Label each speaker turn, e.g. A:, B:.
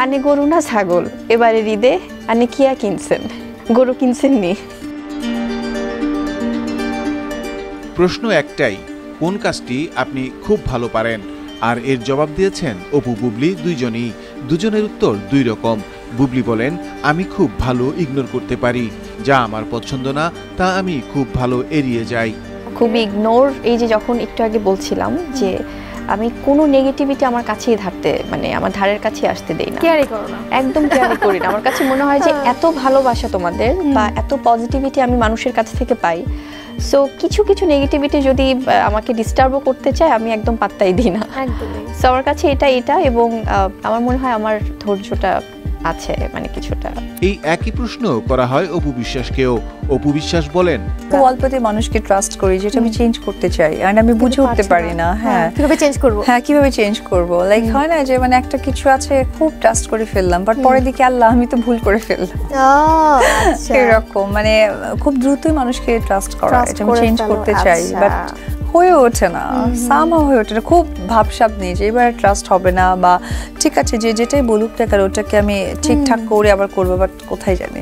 A: আনে গরু না ছাগল, এবারে ঈদে আনে কিয়া কিনছেন, গরু কিনছেন নি?
B: প্রশ্ন একটাই, কোন কাজটি আপনি খুব ভালো পারেন? আর এর জবাব দিয়েছেন অপু বুবলি দুজনের উত্তর দুই রকম। বুবলি বলেন, আমি খুব ভালো ইগনোর করতে পারি, যা আমার পছন্দ না তা আমি খুব ভালো এড়িয়ে যাই।
A: খুব ইগনোর, এই যে যখন একটু আগে বলছিলাম যে আমি কোনো নেগেটিভিটি আমার কাছেই মানে আমার ধারের কাছে আসতে দেই না,
C: কেয়ারই করো না,
A: একদম কেয়ারই করি না। আমার কাছে মনে হয় যে এত ভালোবাসা তোমাদের বা এত পজিটিভিটি আমি মানুষের কাছ থেকে পাই, সো কিছু কিছু নেগেটিভিটি যদি আমাকে ডিস্টার্বও করতে চায় আমি একদম পাত্তাই দিই না। সো আমার কাছে এটা এবং আমার মনে হয় আমার ধৈর্যটা আছে মানে কিছুটা।
B: এই একই প্রশ্ন করা হয় অপু বিশ্বাসকেও। অপু বিশ্বাস বলেন,
D: খুব অল্পতে মানুষকে ট্রাস্ট করি, যেটা আমি চেঞ্জ করতে চাই আর আমি বুঝে উঠতে পারি না।
C: কিভাবে চেঞ্জ করব?
D: কিভাবে চেঞ্জ করব, লাইক হয় না যে মানে একটা কিছু আছে খুব ট্রাস্ট করে ফেললাম, বাট পরে দিকে আল্লাহ আমি তো ভুল করে ফেললাম, এরকম মানে খুব দ্রুতই মানুষকে ট্রাস্ট করা, এটা আমি চেঞ্জ করতে চাই, বাট হয়ে ওঠে না, সামহাও হয়ে ওঠে না। খুব ভাবসাব নিয়ে যে এবার ট্রাস্ট হবে না, বা ঠিক আছে যে যেটাই বলুক না কেন ওটাকে আমি ঠিকঠাক করে আবার করবো, বাট কোথায় জানি।